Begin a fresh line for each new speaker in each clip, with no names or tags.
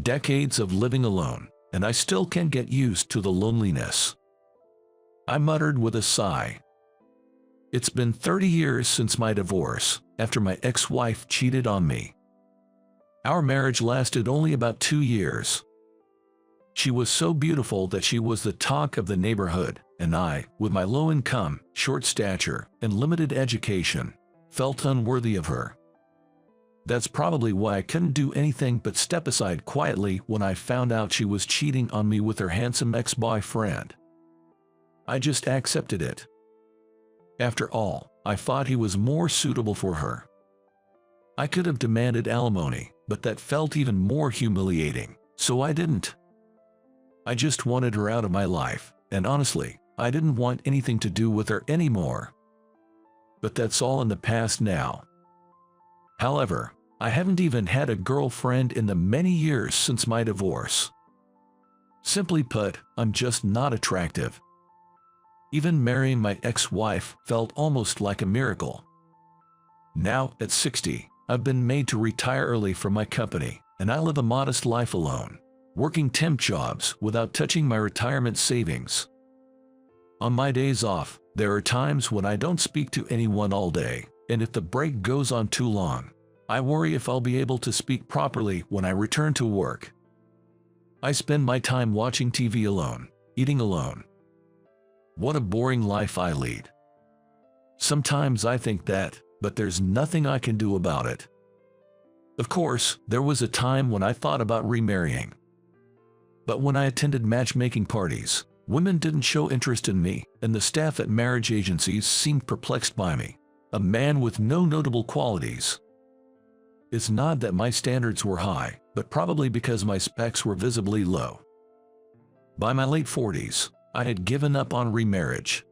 Decades of living alone, and I still can't get used to the loneliness. I muttered with a sigh. It's been 30 years since my divorce, after my ex-wife cheated on me. Our marriage lasted only about 2 years. She was so beautiful that she was the talk of the neighborhood, and I, with my low income, short stature, and limited education, felt unworthy of her. That's probably why I couldn't do anything but step aside quietly when I found out she was cheating on me with her handsome ex-boyfriend. I just accepted it. After all, I thought he was more suitable for her. I could have demanded alimony, but that felt even more humiliating, so I didn't. I just wanted her out of my life, and honestly, I didn't want anything to do with her anymore. But that's all in the past now. However, I haven't even had a girlfriend in the many years since my divorce. Simply put, I'm just not attractive. Even marrying my ex-wife felt almost like a miracle. Now, at 60, I've been made to retire early from my company, and I live a modest life alone, working temp jobs without touching my retirement savings. On my days off, there are times when I don't speak to anyone all day, and if the break goes on too long, I worry if I'll be able to speak properly when I return to work. I spend my time watching TV alone, eating alone. What a boring life I lead. Sometimes I think that, but there's nothing I can do about it. Of course, there was a time when I thought about remarrying. But when I attended matchmaking parties, women didn't show interest in me, and the staff at marriage agencies seemed perplexed by me, a man with no notable qualities. It's not that my standards were high, but probably because my specs were visibly low. By my late 40s, I had given up on remarriage.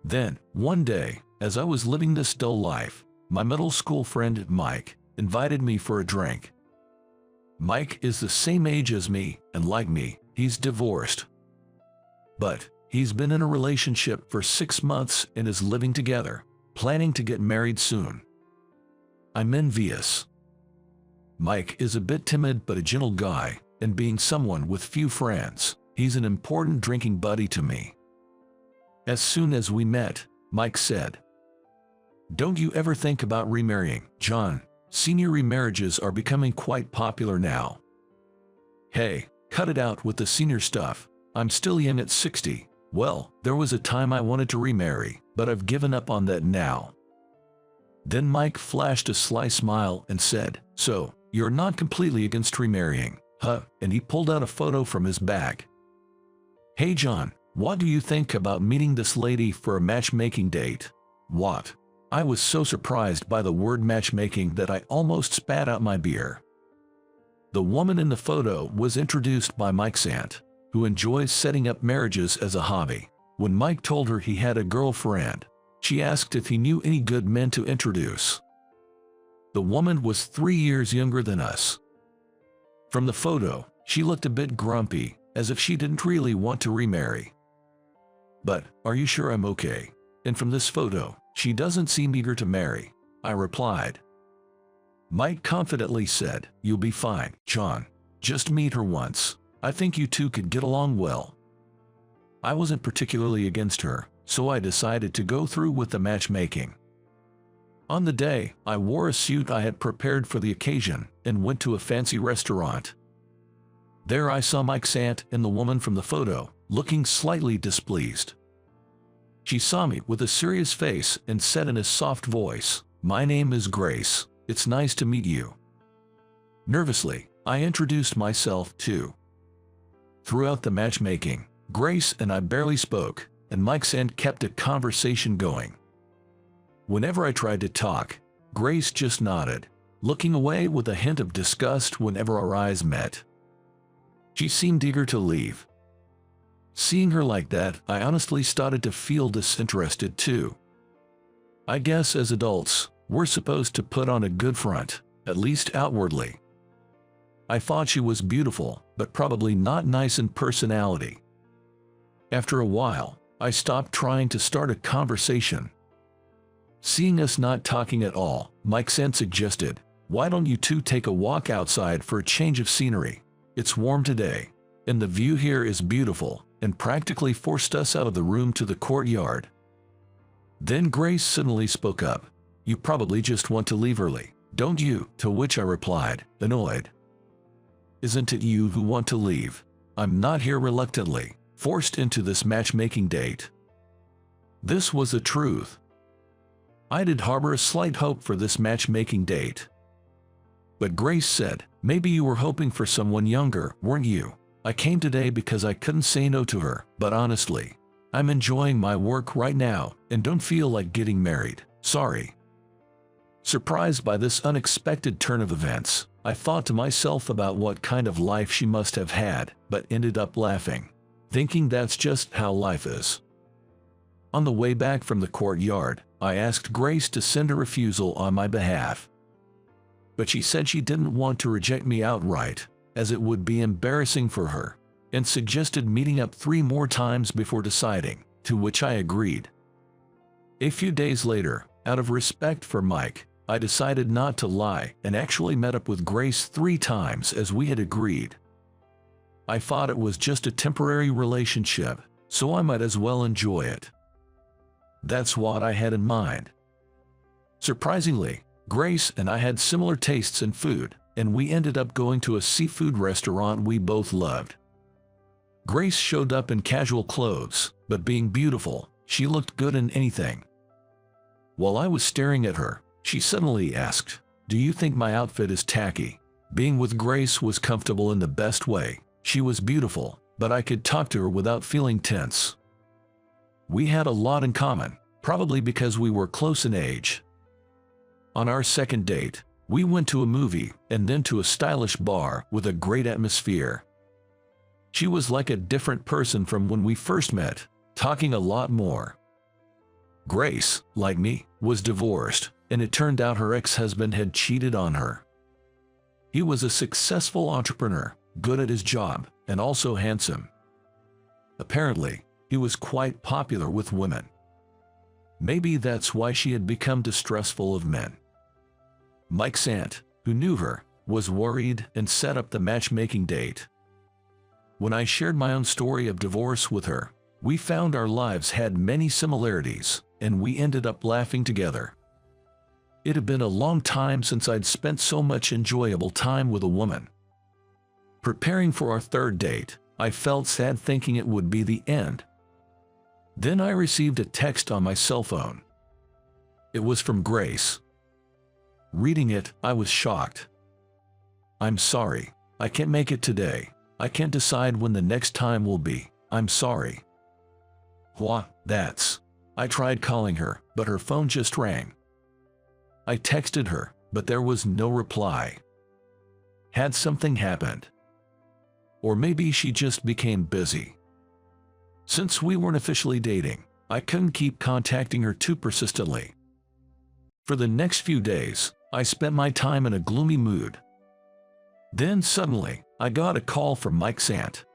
Then, one day, as I was living this dull life, my middle school friend Mike invited me for a drink. Mike is the same age as me, and like me, he's divorced. But he's been in a relationship for 6 months and is living together, planning to get married soon. I'm envious. Mike is a bit timid but a gentle guy, and being someone with few friends, he's an important drinking buddy to me. As soon as we met, Mike said, "Don't you ever think about remarrying, John? Senior remarriages are becoming quite popular now." Hey, cut it out with the senior stuff. I'm still young at 60. Well, there was a time I wanted to remarry, but I've given up on that now. Then Mike flashed a sly smile and said, "So, you're not completely against remarrying, huh?" And he pulled out a photo from his bag. "Hey John, what do you think about meeting this lady for a matchmaking date?" What? I was so surprised by the word matchmaking that I almost spat out my beer. The woman in the photo was introduced by Mike's aunt, who enjoys setting up marriages as a hobby. When Mike told her he had a girlfriend, she asked if he knew any good men to introduce. The woman was 3 years younger than us. From the photo, she looked a bit grumpy, as if she didn't really want to remarry. "But, are you sure I'm okay? And from this photo, she doesn't seem eager to marry," I replied. Mike confidently said, "You'll be fine, John. Just meet her once. I think you two could get along well." I wasn't particularly against her, so I decided to go through with the matchmaking. On the day, I wore a suit I had prepared for the occasion and went to a fancy restaurant. There I saw Mike's aunt and the woman from the photo, looking slightly displeased. She saw me with a serious face and said in a soft voice, "My name is Grace. It's nice to meet you." Nervously, I introduced myself too. Throughout the matchmaking, Grace and I barely spoke, and Mike's aunt kept a conversation going. Whenever I tried to talk, Grace just nodded, looking away with a hint of disgust whenever our eyes met. She seemed eager to leave. Seeing her like that, I honestly started to feel disinterested too. I guess as adults, we're supposed to put on a good front, at least outwardly. I thought she was beautiful, but probably not nice in personality. After a while, I stopped trying to start a conversation. Seeing us not talking at all, Mike's aunt suggested, Why don't you two take a walk outside for a change of scenery? It's warm today, and the view here is beautiful," and practically forced us out of the room to the courtyard. Then Grace suddenly spoke up. "You probably just want to leave early, don't you?" To which I replied, annoyed. "Isn't it you who want to leave? I'm not here reluctantly, forced into this matchmaking date." This was the truth. I did harbor a slight hope for this matchmaking date. But Grace said, "Maybe you were hoping for someone younger, weren't you? I came today because I couldn't say no to her, but honestly, I'm enjoying my work right now and don't feel like getting married. Sorry." Surprised by this unexpected turn of events, I thought to myself about what kind of life she must have had, but ended up laughing, thinking that's just how life is. On the way back from the courtyard, I asked Grace to send a refusal on my behalf. But she said she didn't want to reject me outright, as it would be embarrassing for her, and suggested meeting up 3 more times before deciding, to which I agreed. A few days later, out of respect for Mike, I decided not to lie and actually met up with Grace 3 times as we had agreed. I thought it was just a temporary relationship, so I might as well enjoy it. That's what I had in mind. Surprisingly, Grace and I had similar tastes in food, and we ended up going to a seafood restaurant we both loved. Grace showed up in casual clothes, but being beautiful, she looked good in anything. While I was staring at her, she suddenly asked, "Do you think my outfit is tacky?" Being with Grace was comfortable in the best way. She was beautiful, but I could talk to her without feeling tense. We had a lot in common, probably because we were close in age. On our second date, we went to a movie and then to a stylish bar with a great atmosphere. She was like a different person from when we first met, talking a lot more. Grace, like me, was divorced, and it turned out her ex-husband had cheated on her. He was a successful entrepreneur, good at his job, and also handsome. Apparently, he was quite popular with women. Maybe that's why she had become distrustful of men. Mike's aunt, who knew her, was worried and set up the matchmaking date. When I shared my own story of divorce with her, we found our lives had many similarities, and we ended up laughing together. It had been a long time since I'd spent so much enjoyable time with a woman. Preparing for our third date, I felt sad thinking it would be the end. Then I received a text on my cell phone. It was from Grace. Reading it, I was shocked. "I'm sorry, I can't make it today. I can't decide when the next time will be. I'm sorry." What? That's. I tried calling her, but her phone just rang. I texted her, but there was no reply. Had something happened? Or maybe she just became busy. Since we weren't officially dating, I couldn't keep contacting her too persistently. For the next few days, I spent my time in a gloomy mood. Then suddenly, I got a call from Mike's aunt.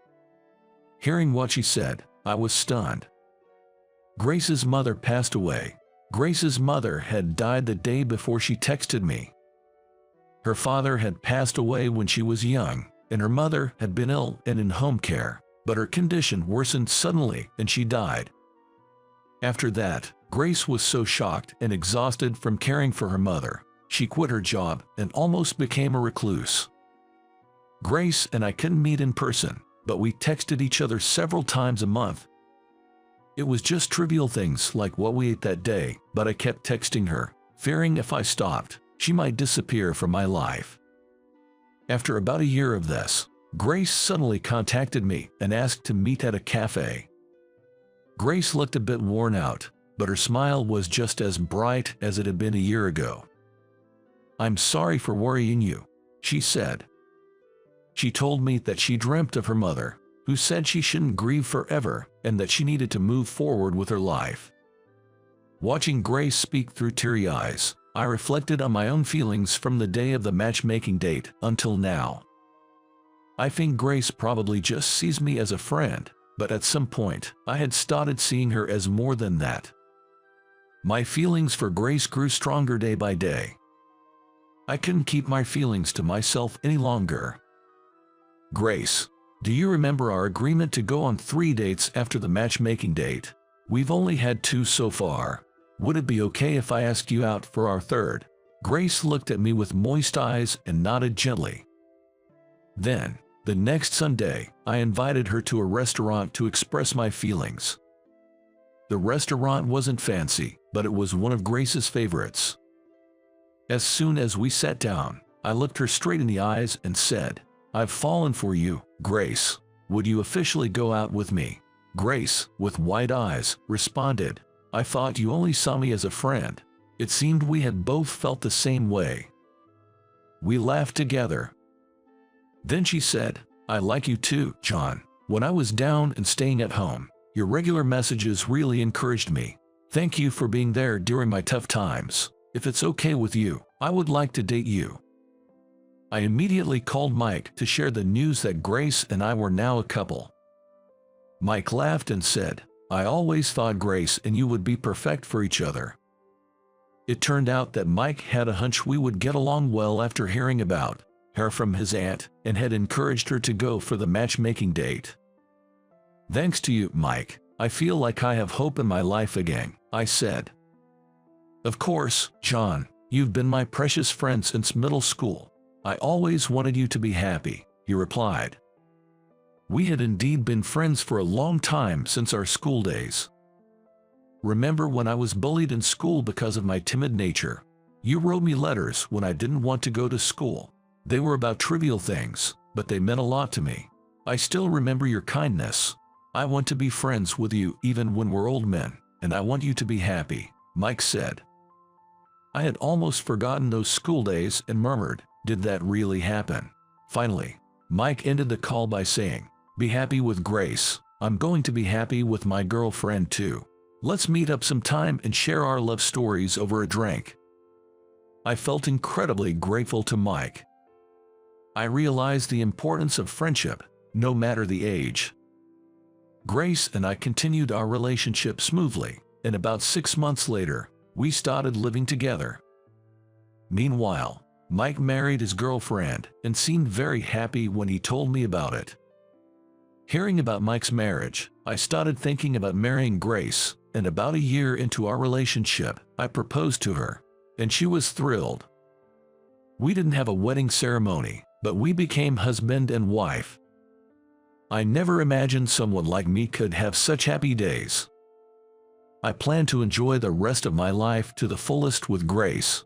Hearing what she said, I was stunned. Grace's mother passed away. Grace's mother had died the day before she texted me. Her father had passed away when she was young, and her mother had been ill and in home care, but her condition worsened suddenly and she died. After that, Grace was so shocked and exhausted from caring for her mother, she quit her job and almost became a recluse. Grace and I couldn't meet in person, but we texted each other several times a month. It was just trivial things like what we ate that day, but I kept texting her, fearing if I stopped, she might disappear from my life. After about a year of this, Grace suddenly contacted me and asked to meet at a cafe. Grace looked a bit worn out, but her smile was just as bright as it had been a year ago. "I'm sorry for worrying you," she said. She told me that she dreamt of her mother, who said she shouldn't grieve forever and that she needed to move forward with her life. Watching Grace speak through teary eyes, I reflected on my own feelings from the day of the matchmaking date until now. I think Grace probably just sees me as a friend, but at some point, I had started seeing her as more than that. My feelings for Grace grew stronger day by day. I couldn't keep my feelings to myself any longer. Grace, do you remember our agreement to go on 3 dates after the matchmaking date? We've only had 2 so far. Would it be okay if I asked you out for our 3rd? Grace looked at me with moist eyes and nodded gently. Then, the next Sunday, I invited her to a restaurant to express my feelings. The restaurant wasn't fancy, but it was one of Grace's favorites. As soon as we sat down, I looked her straight in the eyes and said, "I've fallen for you, Grace. Would you officially go out with me?" Grace, with wide eyes, responded, "I thought you only saw me as a friend." It seemed we had both felt the same way. We laughed together. Then she said, "I like you too, John. When I was down and staying at home, your regular messages really encouraged me. Thank you for being there during my tough times. If it's okay with you, I would like to date you." I immediately called Mike to share the news that Grace and I were now a couple. Mike laughed and said, "I always thought Grace and you would be perfect for each other." It turned out that Mike had a hunch we would get along well after hearing about her from his aunt and had encouraged her to go for the matchmaking date. "Thanks to you, Mike, I feel like I have hope in my life again," I said. "Of course, John, you've been my precious friend since middle school. I always wanted you to be happy," he replied. We had indeed been friends for a long time since our school days. "Remember when I was bullied in school because of my timid nature? You wrote me letters when I didn't want to go to school. They were about trivial things, but they meant a lot to me. I still remember your kindness. I want to be friends with you even when we're old men, and I want you to be happy," Mike said. I had almost forgotten those school days and murmured, "Did that really happen?" Finally, Mike ended the call by saying, "Be happy with Grace. I'm going to be happy with my girlfriend too. Let's meet up sometime and share our love stories over a drink." I felt incredibly grateful to Mike. I realized the importance of friendship, no matter the age. Grace and I continued our relationship smoothly, and about 6 months later, we started living together. Meanwhile, Mike married his girlfriend and seemed very happy when he told me about it. Hearing about Mike's marriage, I started thinking about marrying Grace, and about a year into our relationship, I proposed to her, and she was thrilled. We didn't have a wedding ceremony, but we became husband and wife. I never imagined someone like me could have such happy days. I plan to enjoy the rest of my life to the fullest with Grace.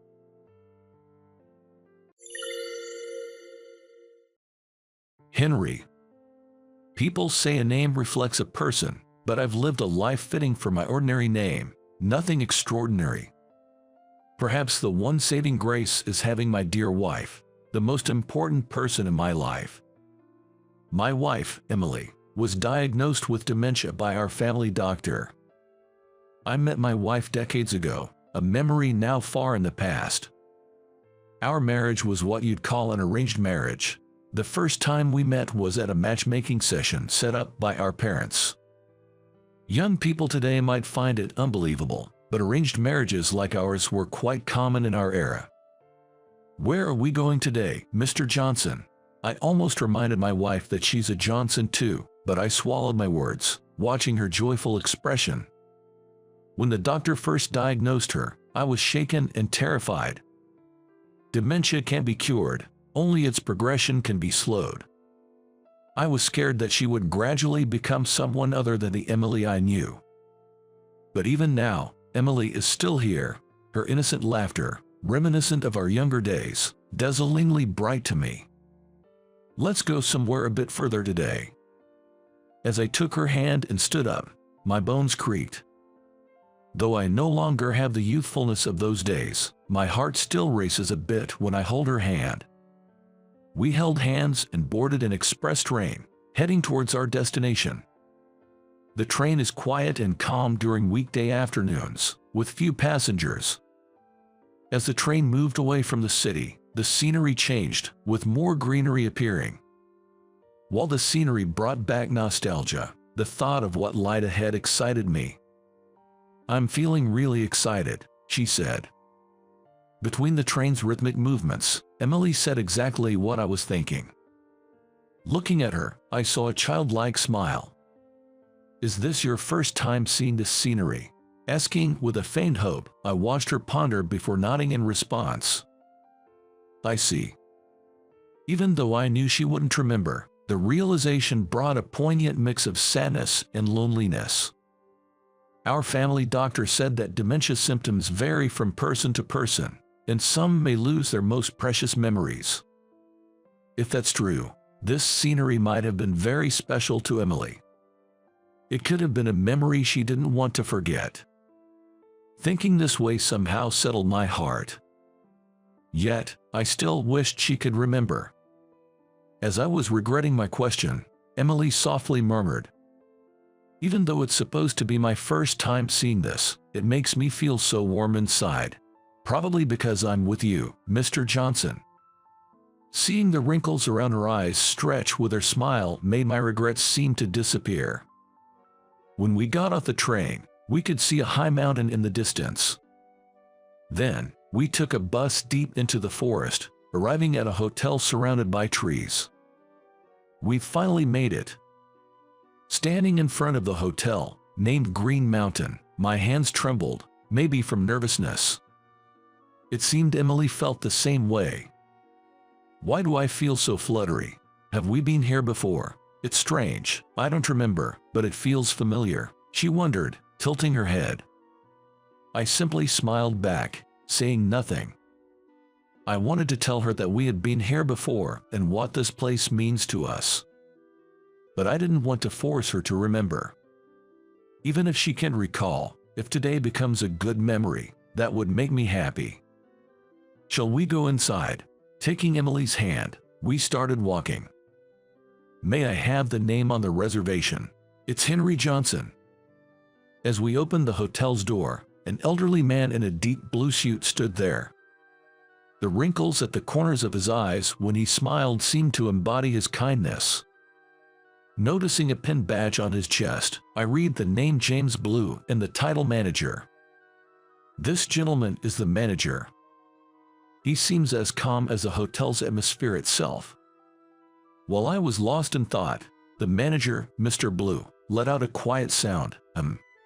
Henry. People say a name reflects a person, but I've lived a life fitting for my ordinary name, nothing extraordinary. Perhaps the one saving grace is having my dear wife, the most important person in my life. My wife, Emily, was diagnosed with dementia by our family doctor. I met my wife decades ago, a memory now far in the past. Our marriage was what you'd call an arranged marriage. The first time we met was at a matchmaking session set up by our parents. Young people today might find it unbelievable, but arranged marriages like ours were quite common in our era. "Where are we going today, Mr. Johnson?" I almost reminded my wife that she's a Johnson too, but I swallowed my words, watching her joyful expression. When the doctor first diagnosed her, I was shaken and terrified. Dementia can't be cured, only its progression can be slowed. I was scared that she would gradually become someone other than the Emily I knew. But even now, Emily is still here, her innocent laughter, reminiscent of our younger days, dazzlingly bright to me. "Let's go somewhere a bit further today." As I took her hand and stood up, my bones creaked. Though I no longer have the youthfulness of those days, my heart still races a bit when I hold her hand. We held hands and boarded an express train, heading towards our destination. The train is quiet and calm during weekday afternoons, with few passengers. As the train moved away from the city, the scenery changed, with more greenery appearing. While the scenery brought back nostalgia, the thought of what lied ahead excited me. "I'm feeling really excited," she said. Between the train's rhythmic movements, Emily said exactly what I was thinking. Looking at her, I saw a childlike smile. "Is this your first time seeing this scenery?" Asking with a faint hope, I watched her ponder before nodding in response. "I see." Even though I knew she wouldn't remember, the realization brought a poignant mix of sadness and loneliness. Our family doctor said that dementia symptoms vary from person to person, and some may lose their most precious memories. If that's true, this scenery might have been very special to Emily. It could have been a memory she didn't want to forget. Thinking this way somehow settled my heart. Yet, I still wished she could remember. As I was regretting my question, Emily softly murmured, "Even though it's supposed to be my first time seeing this, it makes me feel so warm inside. Probably because I'm with you, Mr. Johnson." Seeing the wrinkles around her eyes stretch with her smile made my regrets seem to disappear. When we got off the train, we could see a high mountain in the distance. Then, we took a bus deep into the forest, arriving at a hotel surrounded by trees. We finally made it. Standing in front of the hotel, named Green Mountain, my hands trembled, maybe from nervousness. It seemed Emily felt the same way. "Why do I feel so fluttery? Have we been here before? It's strange, I don't remember, but it feels familiar," she wondered, tilting her head. I simply smiled back, saying nothing. I wanted to tell her that we had been here before and what this place means to us. But I didn't want to force her to remember. Even if she can recall, if today becomes a good memory, that would make me happy. "Shall we go inside?" Taking Emily's hand, we started walking. "May I have the name on the reservation?" "It's Henry Johnson." As we opened the hotel's door, an elderly man in a deep blue suit stood there. The wrinkles at the corners of his eyes when he smiled seemed to embody his kindness. Noticing a pin badge on his chest, I read the name James Blue and the title manager. "This gentleman is the manager." He seems as calm as the hotel's atmosphere itself. While I was lost in thought, the manager, Mr. Blue, let out a quiet sound,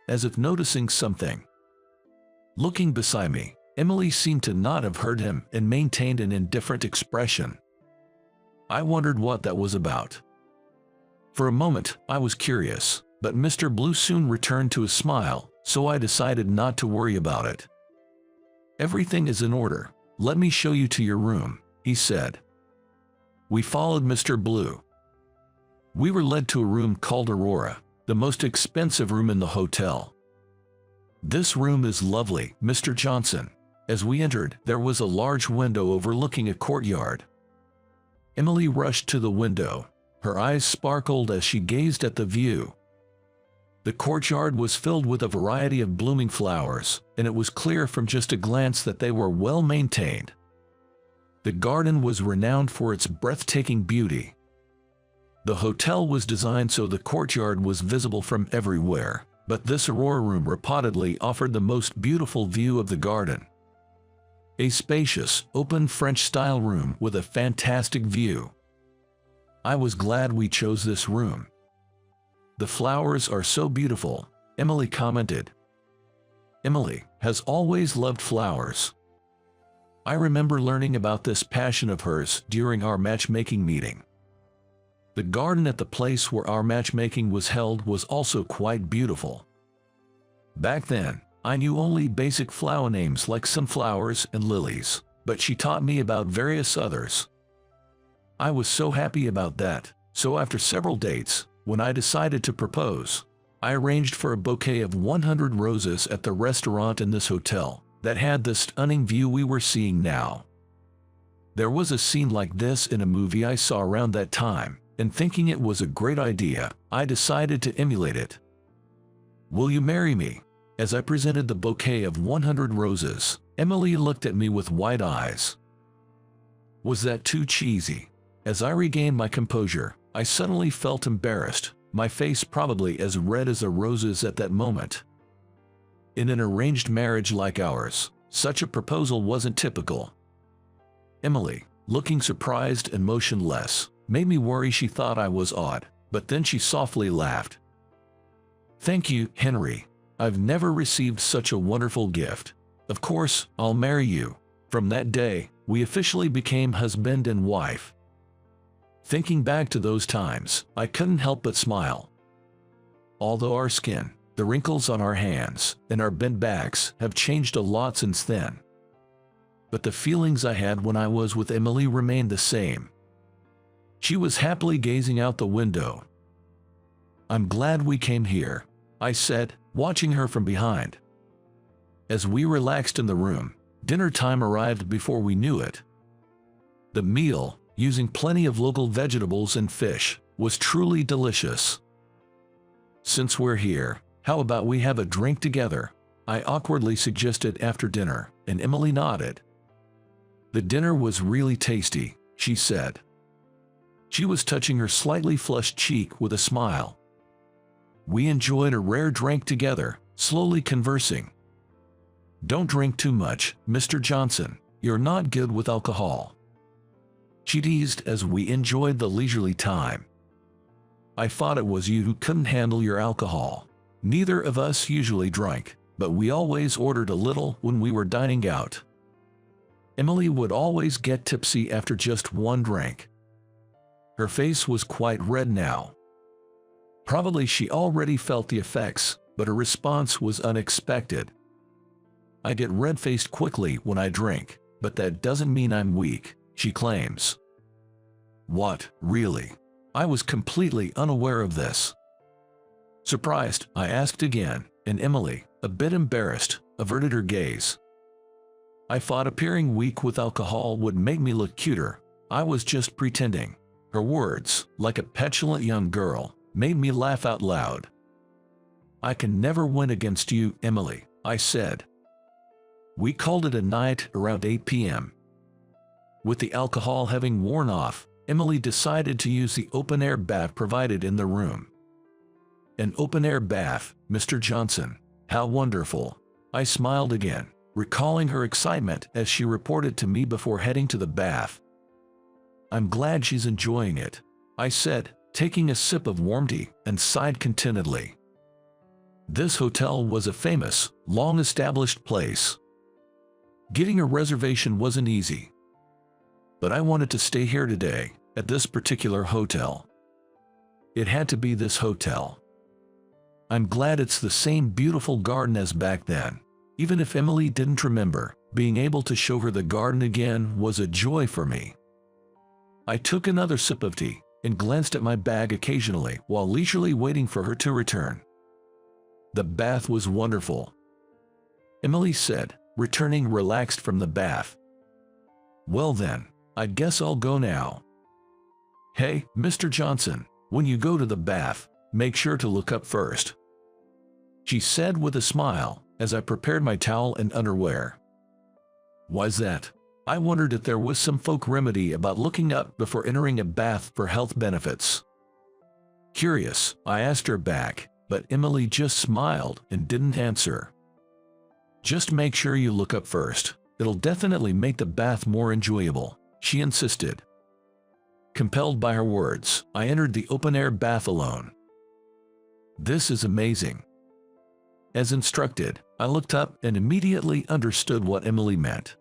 as if noticing something. Looking beside me, Emily seemed to not have heard him and maintained an indifferent expression. I wondered what that was about. For a moment, I was curious, but Mr. Blue soon returned to his smile, so I decided not to worry about it. "Everything is in order. Let me show you to your room," he said. We followed Mr. Blue. We were led to a room called Aurora, the most expensive room in the hotel. "This room is lovely, Mr. Johnson." As we entered, there was a large window overlooking a courtyard. Emily rushed to the window. Her eyes sparkled as she gazed at the view. The courtyard was filled with a variety of blooming flowers, and it was clear from just a glance that they were well maintained. The garden was renowned for its breathtaking beauty. The hotel was designed so the courtyard was visible from everywhere, but this Aurora room reportedly offered the most beautiful view of the garden. A spacious, open French-style room with a fantastic view. I was glad we chose this room. "The flowers are so beautiful," Emily commented. Emily has always loved flowers. I remember learning about this passion of hers during our matchmaking meeting. The garden at the place where our matchmaking was held was also quite beautiful. Back then, I knew only basic flower names like sunflowers and lilies, but she taught me about various others. I was so happy about that, so after several dates, when I decided to propose, I arranged for a bouquet of 100 roses at the restaurant in this hotel that had the stunning view we were seeing now. There was a scene like this in a movie I saw around that time, and thinking it was a great idea, I decided to emulate it. "Will you marry me?" As I presented the bouquet of 100 roses, Emily looked at me with wide eyes. Was that too cheesy? As I regained my composure, I suddenly felt embarrassed, my face probably as red as the roses at that moment. In an arranged marriage like ours, Such a proposal wasn't typical. Emily, looking surprised and motionless, made me worry she thought I was odd, but then she softly laughed. "Thank you, Henry. I've never received such a wonderful gift. Of course, I'll marry you." From that day, we officially became husband and wife. Thinking back to those times, I couldn't help but smile. Although our skin, the wrinkles on our hands, and our bent backs have changed a lot since then. But the feelings I had when I was with Emily remained the same. She was happily gazing out the window. "I'm glad we came here," I said, watching her from behind. As we relaxed in the room, dinner time arrived before we knew it. The meal, using plenty of local vegetables and fish, was truly delicious. "Since we're here, how about we have a drink together?" I awkwardly suggested after dinner, and Emily nodded. "The dinner was really tasty," she said. She was touching her slightly flushed cheek with a smile. We enjoyed a rare drink together, slowly conversing. "Don't drink too much, Mr. Johnson. You're not good with alcohol," she teased as we enjoyed the leisurely time. "I thought it was you who couldn't handle your alcohol. Neither of us usually drank, but we always ordered a little when we were dining out." Emily would always get tipsy after just one drink. Her face was quite red now. Probably she already felt the effects, but her response was unexpected. "I get red-faced quickly when I drink, but that doesn't mean I'm weak," she claims. "What, really?" I was completely unaware of this. Surprised, I asked again, and Emily, a bit embarrassed, averted her gaze. "I thought appearing weak with alcohol would make me look cuter. I was just pretending." Her words, like a petulant young girl, made me laugh out loud. "I can never win against you, Emily," I said. We called it a night around 8 p.m. With the alcohol having worn off, Emily decided to use the open-air bath provided in the room. "An open-air bath, Mr. Johnson. How wonderful." I smiled again, recalling her excitement as she reported to me before heading to the bath. "I'm glad she's enjoying it," I said, taking a sip of warm tea, and sighed contentedly. This hotel was a famous, long-established place. Getting a reservation wasn't easy. But I wanted to stay here today, at this particular hotel. It had to be this hotel. I'm glad it's the same beautiful garden as back then. Even if Emily didn't remember, being able to show her the garden again was a joy for me. I took another sip of tea and glanced at my bag occasionally while leisurely waiting for her to return. The bath was wonderful, Emily said, returning relaxed from the bath. "Well then, I guess I'll go now." "Hey, Mr. Johnson, when you go to the bath, make sure to look up first," she said with a smile as I prepared my towel and underwear. "Why's that?" I wondered if there was some folk remedy about looking up before entering a bath for health benefits. Curious, I asked her back, but Emily just smiled and didn't answer. "Just make sure you look up first. It'll definitely make the bath more enjoyable," she insisted. Compelled by her words, I entered the open-air bath alone. This is amazing. As instructed, I looked up and immediately understood what Emily meant.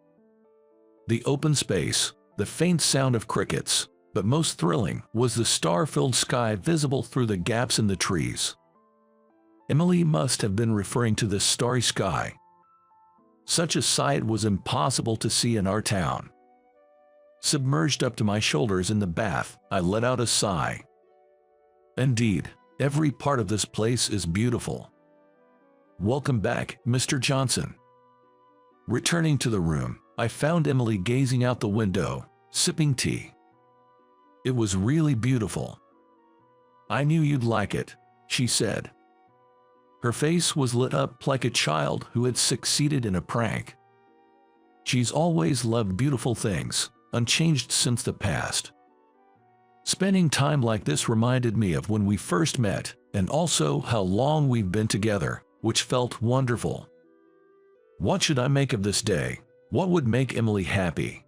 The open space, the faint sound of crickets, but most thrilling was the star-filled sky visible through the gaps in the trees. Emily must have been referring to this starry sky. Such a sight was impossible to see in our town. Submerged up to my shoulders in the bath, I let out a sigh. Indeed, every part of this place is beautiful. "Welcome back, Mr. Johnson." Returning to the room, I found Emily gazing out the window, sipping tea. "It was really beautiful." "I knew you'd like it," she said. Her face was lit up like a child who had succeeded in a prank. She's always loved beautiful things, unchanged since the past. Spending time like this reminded me of when we first met, and also how long we've been together, which felt wonderful. What should I make of this day? What would make Emily happy?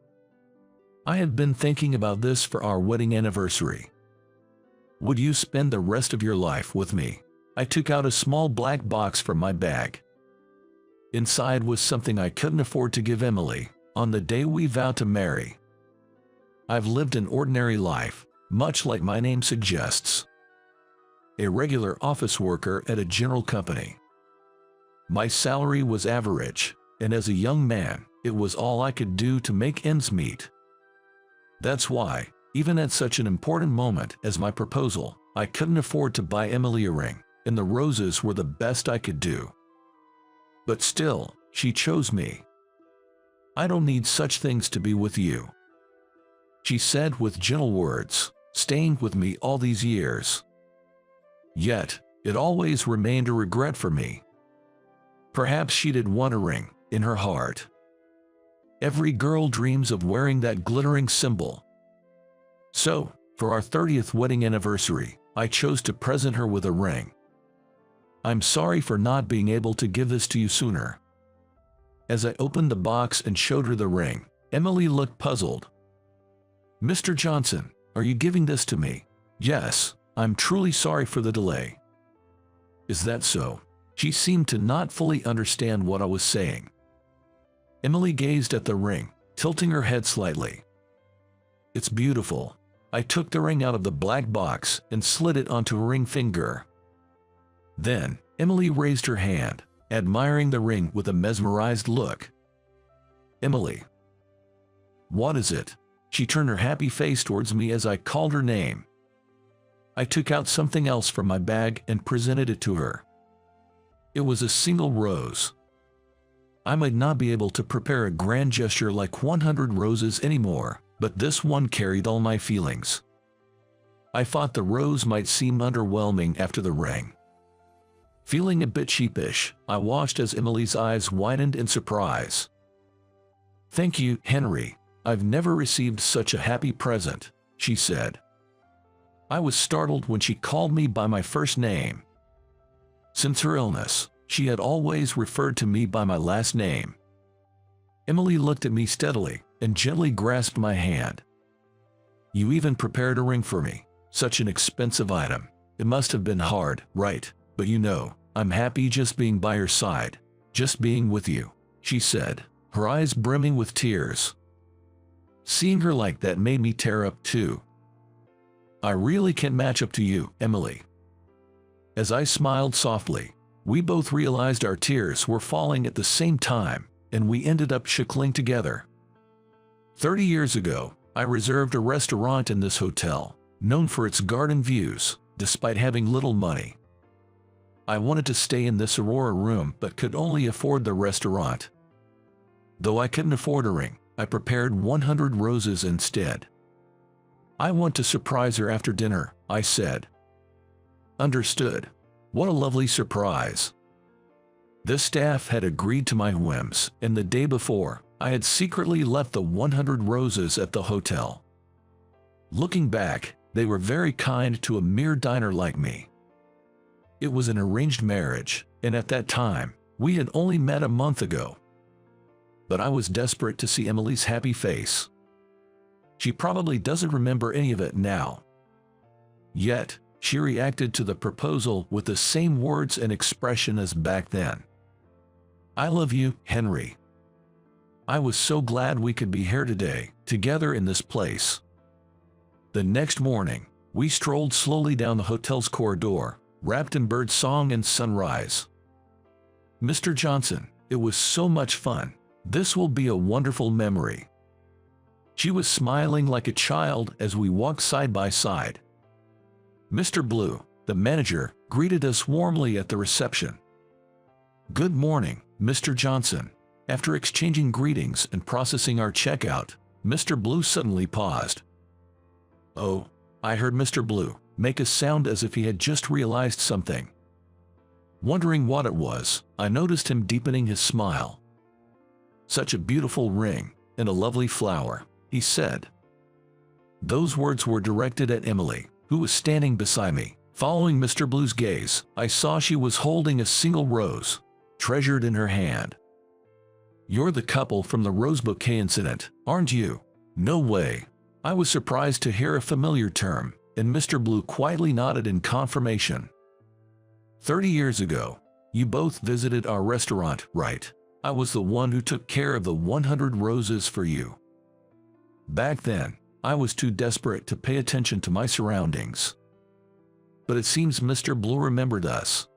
I had been thinking about this for our wedding anniversary. Would you spend the rest of your life with me? I took out a small black box from my bag. Inside was something I couldn't afford to give Emily on the day we vowed to marry. I've lived an ordinary life, much like my name suggests. A regular office worker at a general company. My salary was average, and as a young man, it was all I could do to make ends meet. That's why, even at such an important moment as my proposal, I couldn't afford to buy Emily a ring, and the roses were the best I could do. But still, she chose me. I don't need such things to be with you, she said with gentle words, staying with me all these years. Yet, it always remained a regret for me. Perhaps she did want a ring in her heart. Every girl dreams of wearing that glittering symbol. So, for our 30th wedding anniversary, I chose to present her with a ring. I'm sorry for not being able to give this to you sooner. As I opened the box and showed her the ring, Emily looked puzzled. Mr. Johnson, are you giving this to me? Yes, I'm truly sorry for the delay. Is that so? She seemed to not fully understand what I was saying. Emily gazed at the ring, tilting her head slightly. It's beautiful. I took the ring out of the black box and slid it onto a ring finger. Then, Emily raised her hand, admiring the ring with a mesmerized look. Emily. What is it? She turned her happy face towards me as I called her name. I took out something else from my bag and presented it to her. It was a single rose. I might not be able to prepare a grand gesture like 100 roses anymore, but this one carried all my feelings. I thought the rose might seem underwhelming after the ring. Feeling a bit sheepish, I watched as Emily's eyes widened in surprise. Thank you, Henry. I've never received such a happy present, she said. I was startled when she called me by my first name. Since her illness, she had always referred to me by my last name. Emily looked at me steadily and gently grasped my hand. You even prepared a ring for me, such an expensive item. It must have been hard, right? But you know, I'm happy just being by your side, just being with you, she said, her eyes brimming with tears. Seeing her like that made me tear up too. I really can't match up to you, Emily. As I smiled softly, we both realized our tears were falling at the same time, and we ended up chuckling together. 30 years ago, I reserved a restaurant in this hotel, known for its garden views, despite having little money. I wanted to stay in this Aurora room but could only afford the restaurant. Though I couldn't afford a ring, I prepared 100 roses instead. I want to surprise her after dinner, I said. Understood. What a lovely surprise. The staff had agreed to my whims, and the day before, I had secretly left the 100 roses at the hotel. Looking back, they were very kind to a mere diner like me. It was an arranged marriage, and at that time, we had only met a month ago. But I was desperate to see Emily's happy face. She probably doesn't remember any of it now. Yet, she reacted to the proposal with the same words and expression as back then. I love you, Henry. I was so glad we could be here today, together in this place. The next morning, we strolled slowly down the hotel's corridor, wrapped in birdsong and sunrise. Mr. Johnson, it was so much fun. This will be a wonderful memory. She was smiling like a child as we walked side by side. Mr. Blue, the manager, greeted us warmly at the reception. Good morning, Mr. Johnson. After exchanging greetings and processing our checkout, Mr. Blue suddenly paused. Oh, I heard Mr. Blue make a sound as if he had just realized something. Wondering what it was, I noticed him deepening his smile. Such a beautiful ring, and a lovely flower, he said. Those words were directed at Emily, who was standing beside me. Following Mr. Blue's gaze, I saw she was holding a single rose, treasured in her hand. You're the couple from the rose bouquet incident, aren't you? No way. I was surprised to hear a familiar term, and Mr. Blue quietly nodded in confirmation. 30 years ago, you both visited our restaurant, right? I was the one who took care of the 100 roses for you. Back then, I was too desperate to pay attention to my surroundings. But it seems Mr. Blue remembered us.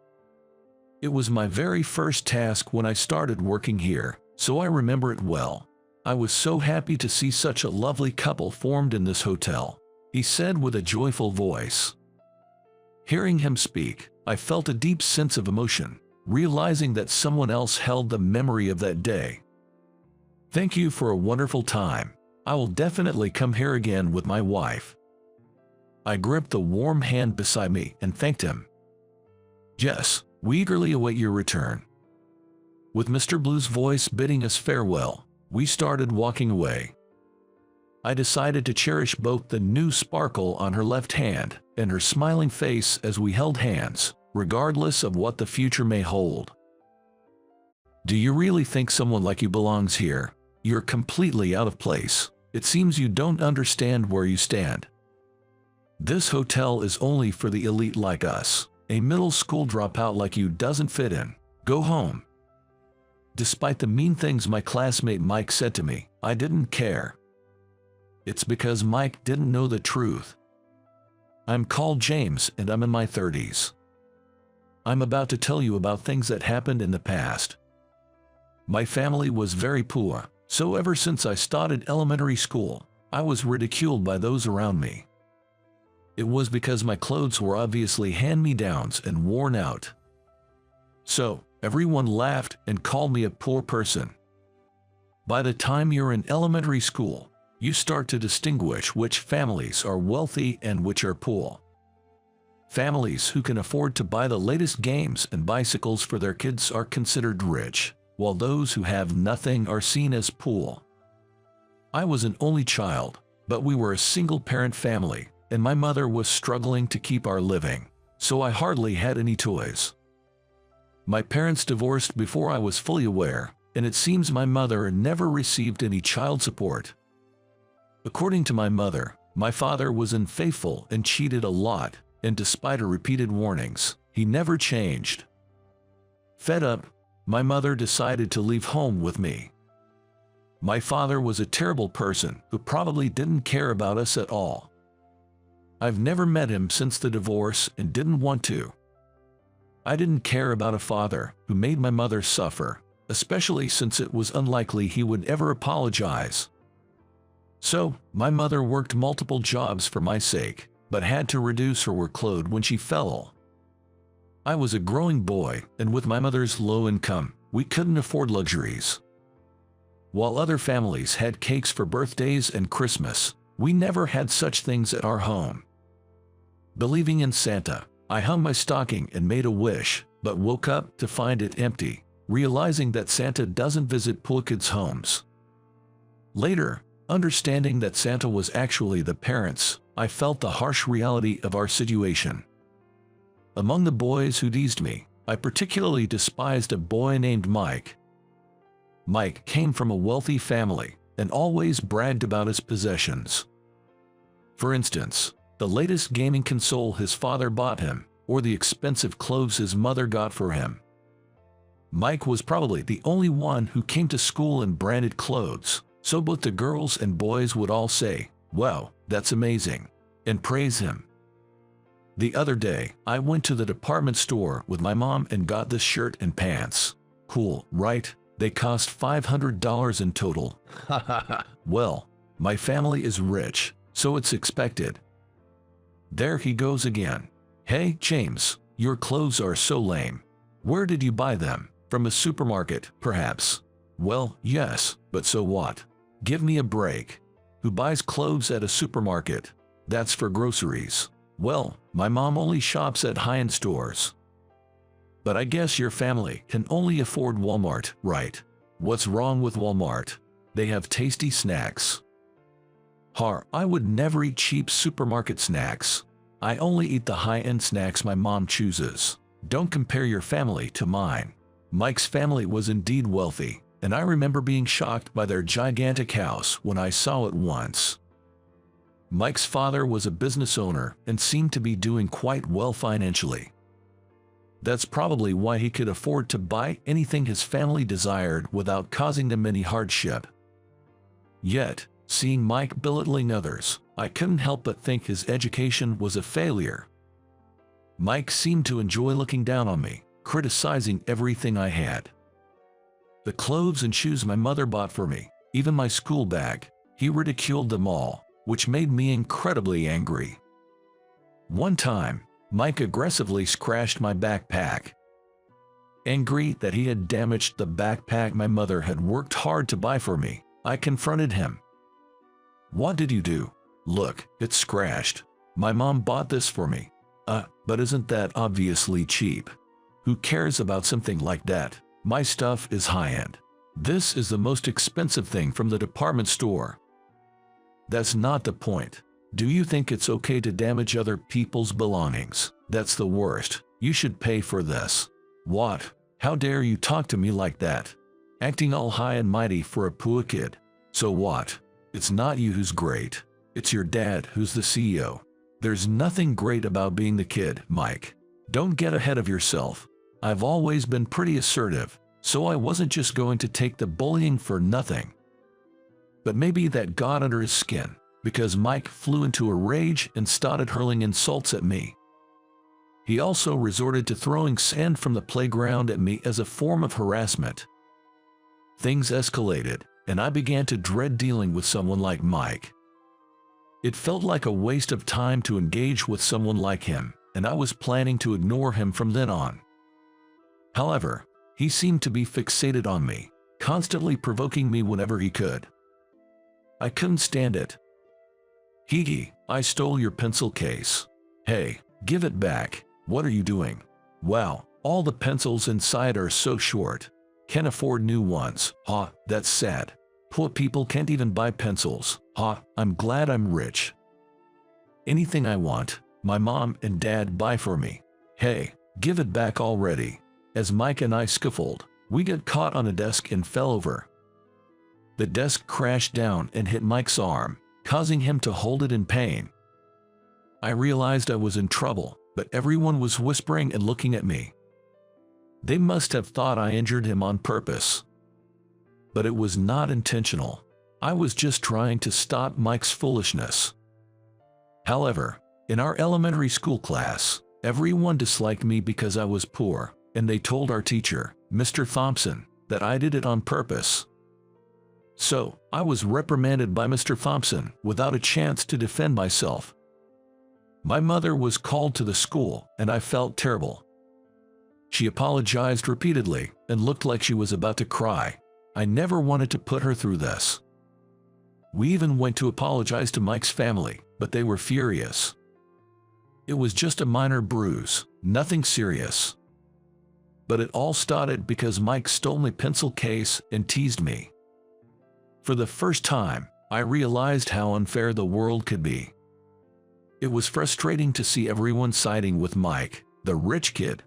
It was my very first task when I started working here, so I remember it well. I was so happy to see such a lovely couple formed in this hotel, he said with a joyful voice. Hearing him speak, I felt a deep sense of emotion, realizing that someone else held the memory of that day. Thank you for a wonderful time. I will definitely come here again with my wife. I gripped the warm hand beside me and thanked him. Yes, we eagerly await your return. With Mr. Blue's voice bidding us farewell, we started walking away. I decided to cherish both the new sparkle on her left hand and her smiling face as we held hands, regardless of what the future may hold. Do you really think someone like you belongs here? You're completely out of place. It seems you don't understand where you stand. This hotel is only for the elite like us. A middle school dropout like you doesn't fit in. Go home. Despite the mean things my classmate Mike said to me, I didn't care. It's because Mike didn't know the truth. I'm called James and I'm in my 30s. I'm about to tell you about things that happened in the past. My family was very poor, so ever since I started elementary school, I was ridiculed by those around me. It was because my clothes were obviously hand-me-downs and worn out. So, everyone laughed and called me a poor person. By the time you're in elementary school, you start to distinguish which families are wealthy and which are poor. Families who can afford to buy the latest games and bicycles for their kids are considered rich, while those who have nothing are seen as poor. I was an only child, but we were a single-parent family, and my mother was struggling to keep our living, so I hardly had any toys. My parents divorced before I was fully aware, and it seems my mother never received any child support. According to my mother, my father was unfaithful and cheated a lot, and despite her repeated warnings, he never changed. Fed up, my mother decided to leave home with me. My father was a terrible person who probably didn't care about us at all. I've never met him since the divorce and didn't want to. I didn't care about a father who made my mother suffer, especially since it was unlikely he would ever apologize. So, my mother worked multiple jobs for my sake, but had to reduce her workload when she fell ill. I was a growing boy, and with my mother's low income, we couldn't afford luxuries. While other families had cakes for birthdays and Christmas, we never had such things at our home. Believing in Santa, I hung my stocking and made a wish, but woke up to find it empty, realizing that Santa doesn't visit poor kids' homes. Later, understanding that Santa was actually the parents, I felt the harsh reality of our situation. Among the boys who teased me, I particularly despised a boy named Mike. Mike came from a wealthy family and always bragged about his possessions. For instance, the latest gaming console his father bought him, or the expensive clothes his mother got for him. Mike was probably the only one who came to school in branded clothes, so both the girls and boys would all say, "Wow, that's amazing," and praise him. The other day, I went to the department store with my mom and got this shirt and pants. Cool, right? They cost $500 in total. Well, my family is rich, so it's expected. There he goes again. Hey, James, your clothes are so lame. Where did you buy them? From a supermarket, perhaps? Well, yes, but so what? Give me a break. Who buys clothes at a supermarket? That's for groceries. Well, my mom only shops at high-end stores. But I guess your family can only afford Walmart, right? What's wrong with Walmart? They have tasty snacks. I would never eat cheap supermarket snacks. I only eat the high-end snacks my mom chooses. Don't compare your family to mine. Mike's family was indeed wealthy, and I remember being shocked by their gigantic house when I saw it once. Mike's father was a business owner and seemed to be doing quite well financially. That's probably why he could afford to buy anything his family desired without causing them any hardship. Yet, seeing Mike belittling others, I couldn't help but think his education was a failure. Mike seemed to enjoy looking down on me, criticizing everything I had. The clothes and shoes my mother bought for me, even my school bag, he ridiculed them all, which made me incredibly angry. One time, Mike aggressively scratched my backpack. Angry that he had damaged the backpack my mother had worked hard to buy for me, I confronted him. "What did you do? Look, it's scratched. My mom bought this for me." But isn't that obviously cheap? Who cares about something like that? My stuff is high-end. This is the most expensive thing from the department store. That's not the point. Do you think it's okay to damage other people's belongings? That's the worst. You should pay for this. What? How dare you talk to me like that? Acting all high and mighty for a poor kid. So what? It's not you who's great. It's your dad who's the CEO. There's nothing great about being the kid, Mike. Don't get ahead of yourself. I've always been pretty assertive, so I wasn't just going to take the bullying for nothing. But maybe that got under his skin, because Mike flew into a rage and started hurling insults at me. He also resorted to throwing sand from the playground at me as a form of harassment. Things escalated, and I began to dread dealing with someone like Mike. It felt like a waste of time to engage with someone like him, and I was planning to ignore him from then on. However, he seemed to be fixated on me, constantly provoking me whenever he could. I couldn't stand it. "Hee, I stole your pencil case." "Hey, give it back. What are you doing?" "Wow, all the pencils inside are so short. Can't afford new ones." That's sad. Poor people can't even buy pencils. I'm glad I'm rich. Anything I want, my mom and dad buy for me. "Hey, give it back already." As Mike and I scuffled, we got caught on a desk and fell over. The desk crashed down and hit Mike's arm, causing him to hold it in pain. I realized I was in trouble, but everyone was whispering and looking at me. They must have thought I injured him on purpose. But it was not intentional. I was just trying to stop Mike's foolishness. However, in our elementary school class, everyone disliked me because I was poor, and they told our teacher, Mr. Thompson, that I did it on purpose. So, I was reprimanded by Mr. Thompson without a chance to defend myself. My mother was called to the school, and I felt terrible. She apologized repeatedly and looked like she was about to cry. I never wanted to put her through this. We even went to apologize to Mike's family, but they were furious. It was just a minor bruise, nothing serious. But it all started because Mike stole my pencil case and teased me. For the first time, I realized how unfair the world could be. It was frustrating to see everyone siding with Mike, the rich kid.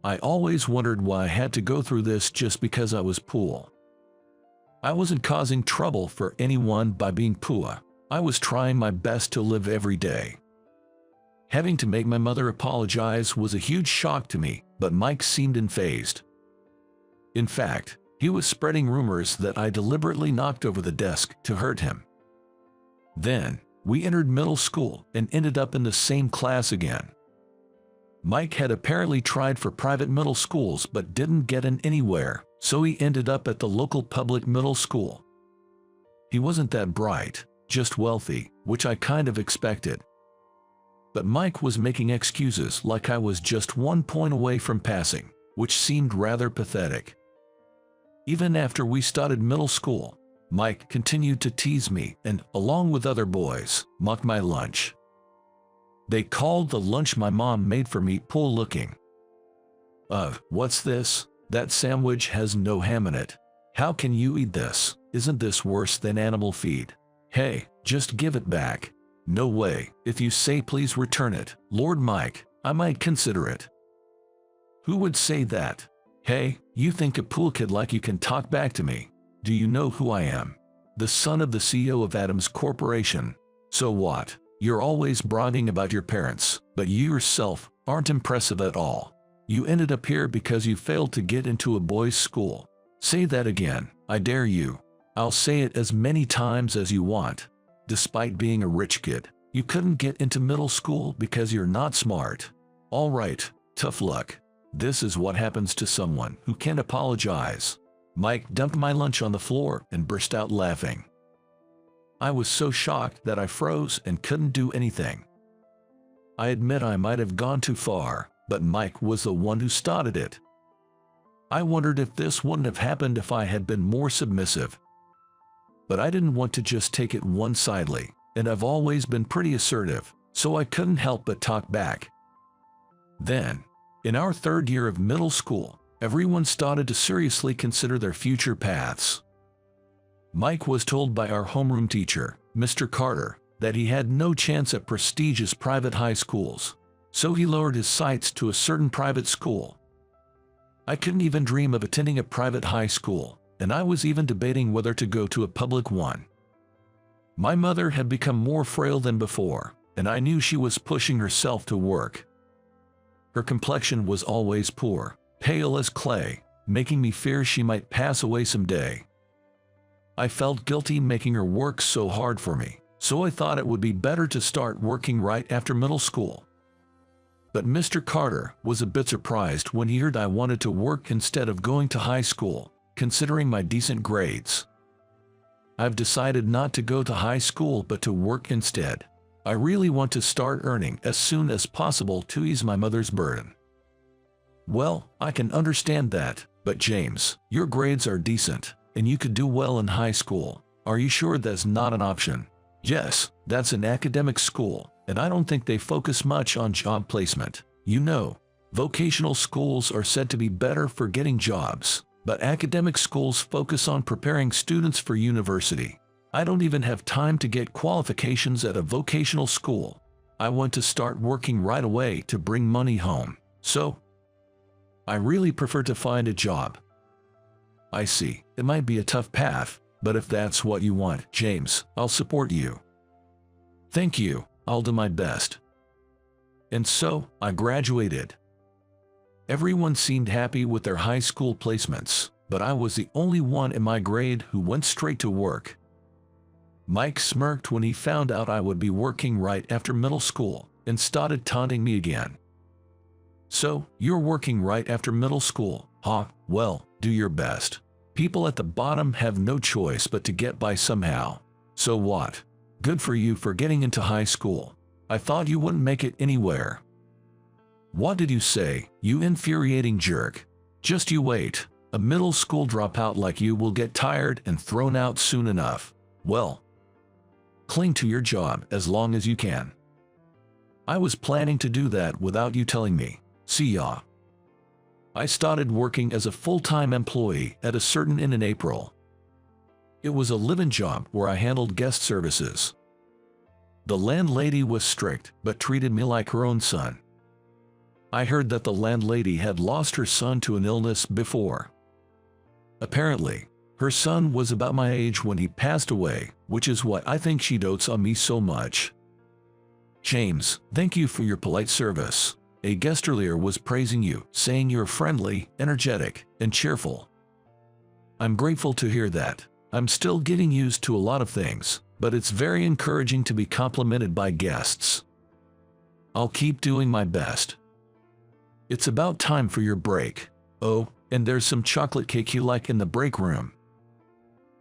I always wondered why I had to go through this just because I was poor. I wasn't causing trouble for anyone by being poor. I was trying my best to live every day. Having to make my mother apologize was a huge shock to me, but Mike seemed unfazed. In fact, he was spreading rumors that I deliberately knocked over the desk to hurt him. Then, we entered middle school and ended up in the same class again. Mike had apparently tried for private middle schools but didn't get in anywhere, so he ended up at the local public middle school. He wasn't that bright, just wealthy, which I kind of expected. But Mike was making excuses like I was just 1 point away from passing, which seemed rather pathetic. Even after we started middle school, Mike continued to tease me and, along with other boys, mock my lunch. They called the lunch my mom made for me poor looking. What's this? That sandwich has no ham in it. How can you eat this? Isn't this worse than animal feed? Hey, just give it back. No way. If you say please return it, Lord Mike, I might consider it. Who would say that? Hey, You think a pool kid like you can talk back to me? Do you know who I am? The son of the CEO of Adams Corporation. So what? You're always bragging about your parents, but you yourself aren't impressive at all. You ended up here because you failed to get into a boys' school. Say that again, I dare you. I'll say it as many times as you want. Despite being a rich kid, you couldn't get into middle school because you're not smart. All right, tough luck. This is what happens to someone who can't apologize. Mike dumped my lunch on the floor and burst out laughing. I was so shocked that I froze and couldn't do anything. I admit I might have gone too far, but Mike was the one who started it. I wondered if this wouldn't have happened if I had been more submissive. But I didn't want to just take it one-sidedly, and I've always been pretty assertive, so I couldn't help but talk back. Then, in our third year of middle school, everyone started to seriously consider their future paths. Mike was told by our homeroom teacher, Mr. Carter, that he had no chance at prestigious private high schools, so he lowered his sights to a certain private school. I couldn't even dream of attending a private high school, and I was even debating whether to go to a public one. My mother had become more frail than before, and I knew she was pushing herself to work. Her complexion was always poor, pale as clay, making me fear she might pass away someday. I felt guilty making her work so hard for me, so I thought it would be better to start working right after middle school. But Mr. Carter was a bit surprised when he heard I wanted to work instead of going to high school, considering my decent grades. I've decided not to go to high school but to work instead. I really want to start earning as soon as possible to ease my mother's burden. Well, I can understand that, but James, your grades are decent, and you could do well in high school. Are you sure that's not an option? Yes, that's an academic school, and I don't think they focus much on job placement. You know, vocational schools are said to be better for getting jobs, but academic schools focus on preparing students for university. I don't even have time to get qualifications at a vocational school. I want to start working right away to bring money home, so I really prefer to find a job. I see, it might be a tough path, but if that's what you want, James, I'll support you. Thank you, I'll do my best. And so, I graduated. Everyone seemed happy with their high school placements, but I was the only one in my grade who went straight to work. Mike smirked when he found out I would be working right after middle school and started taunting me again. So, you're working right after middle school, huh? Well, do your best. People at the bottom have no choice but to get by somehow. So what? Good for you for getting into high school. I thought you wouldn't make it anywhere. What did you say, you infuriating jerk? Just you wait. A middle school dropout like you will get tired and thrown out soon enough. Well, cling to your job as long as you can. I was planning to do that without you telling me. See ya. I started working as a full-time employee at a certain inn in April. It was a live-in job where I handled guest services. The landlady was strict but treated me like her own son. I heard that the landlady had lost her son to an illness before. Apparently, her son was about my age when he passed away, which is what I think she dotes on me so much. James, thank you for your polite service. A guest earlier was praising you, saying you're friendly, energetic, and cheerful. I'm grateful to hear that. I'm still getting used to a lot of things, but it's very encouraging to be complimented by guests. I'll keep doing my best. It's about time for your break. Oh, and there's some chocolate cake you like in the break room.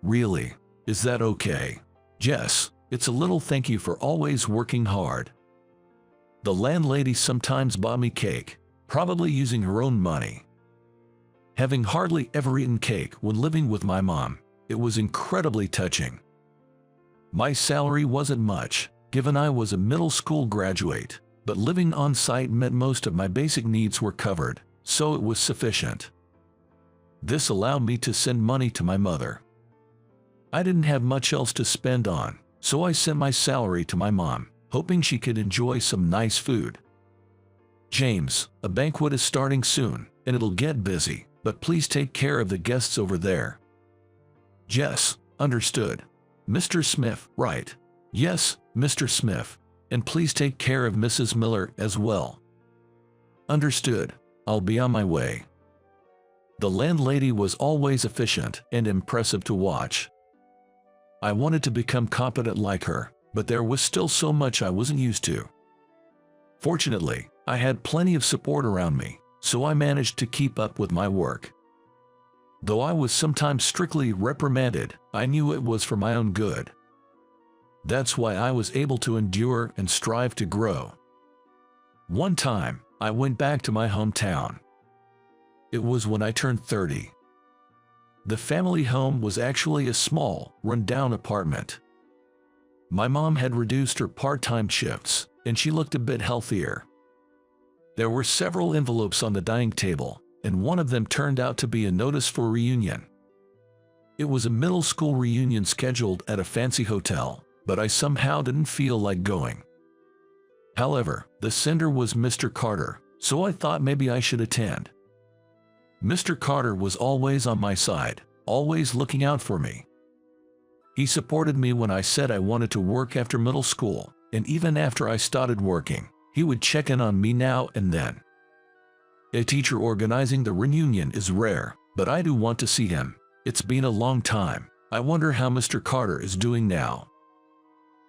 Really? Is that okay? Yes, it's a little thank you for always working hard. The landlady sometimes bought me cake, probably using her own money. Having hardly ever eaten cake when living with my mom, it was incredibly touching. My salary wasn't much, given I was a middle school graduate, but living on site meant most of my basic needs were covered, so it was sufficient. This allowed me to send money to my mother. I didn't have much else to spend on, so I sent my salary to my mom, hoping she could enjoy some nice food. James, a banquet is starting soon, and it'll get busy, but please take care of the guests over there. Jess, understood. Mr. Smith, right. Yes, Mr. Smith. And please take care of Mrs. Miller as well. Understood. I'll be on my way. The landlady was always efficient and impressive to watch. I wanted to become competent like her, but there was still so much I wasn't used to. Fortunately, I had plenty of support around me, so I managed to keep up with my work. Though I was sometimes strictly reprimanded, I knew it was for my own good. That's why I was able to endure and strive to grow. One time, I went back to my hometown. It was when I turned 30. The family home was actually a small, run-down apartment. My mom had reduced her part-time shifts, and she looked a bit healthier. There were several envelopes on the dining table, and one of them turned out to be a notice for reunion. It was a middle school reunion scheduled at a fancy hotel, but I somehow didn't feel like going. However, the sender was Mr. Carter, so I thought maybe I should attend. Mr. Carter was always on my side, always looking out for me. He supported me when I said I wanted to work after middle school, and even after I started working, he would check in on me now and then. A teacher organizing the reunion is rare, but I do want to see him. It's been a long time. I wonder how Mr. Carter is doing now.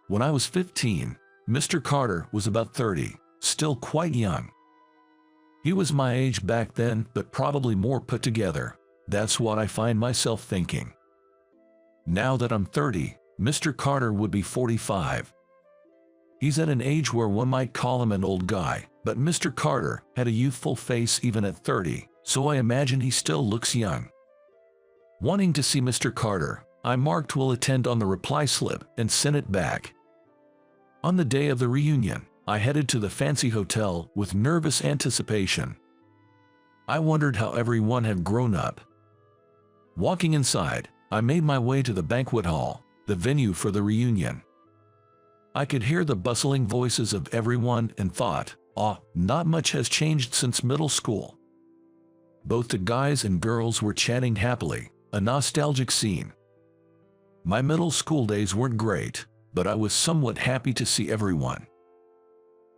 When I was 15, Mr. Carter was about 30, still quite young. He was my age back then, but probably more put together. That's what I find myself thinking. Now that I'm 30, Mr. Carter would be 45. He's at an age where one might call him an old guy, but Mr. Carter had a youthful face even at 30, so I imagine he still looks young. Wanting to see Mr. Carter, I marked "will attend" on the reply slip and sent it back. On the day of the reunion, I headed to the fancy hotel with nervous anticipation. I wondered how everyone had grown up. Walking inside, I made my way to the banquet hall, the venue for the reunion. I could hear the bustling voices of everyone and thought, not much has changed since middle school. Both the guys and girls were chatting happily, a nostalgic scene. My middle school days weren't great, but I was somewhat happy to see everyone.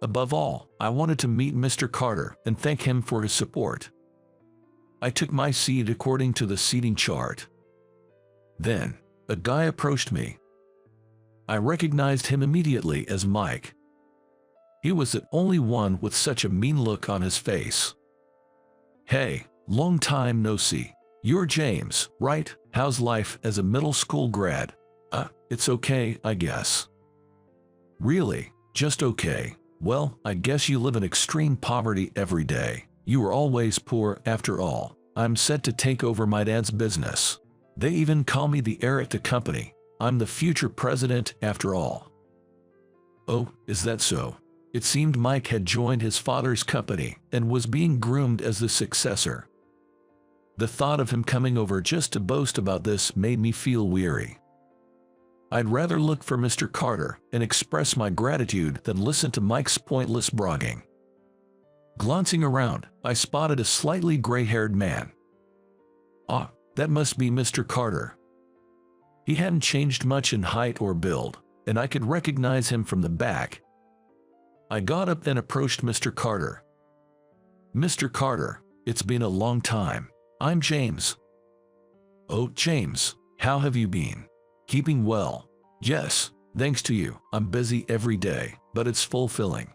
Above all, I wanted to meet Mr. Carter and thank him for his support. I took my seat according to the seating chart. Then, a guy approached me. I recognized him immediately as Mike. He was the only one with such a mean look on his face. "Hey, long time no see. You're James, right? How's life as a middle school grad?" It's okay, I guess." "Really? Just okay? Well, I guess you live in extreme poverty every day. You were always poor after all. I'm set to take over my dad's business. They even call me the heir at the company. I'm the future president after all." "Oh, is that so?" It seemed Mike had joined his father's company and was being groomed as the successor. The thought of him coming over just to boast about this made me feel weary. I'd rather look for Mr. Carter and express my gratitude than listen to Mike's pointless bragging. Glancing around, I spotted a slightly gray-haired man. That must be Mr. Carter. He hadn't changed much in height or build, and I could recognize him from the back. I got up and approached Mr. Carter. "Mr. Carter, it's been a long time. I'm James." "Oh, James, how have you been?" "Keeping well." "Yes, thanks to you. I'm busy every day, but it's fulfilling."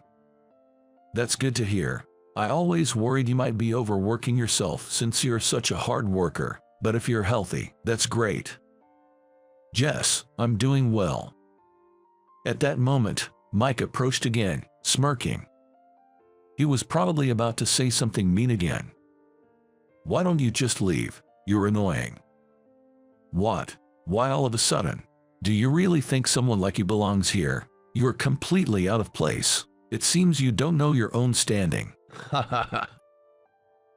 "That's good to hear. I always worried you might be overworking yourself since you're such a hard worker, but if you're healthy, that's great." "Jess, I'm doing well." At that moment, Mike approached again, smirking. He was probably about to say something mean again. "Why don't you just leave? You're annoying." "What? Why all of a sudden? Do you really think someone like you belongs here? You're completely out of place. It seems you don't know your own standing." "Ha ha ha.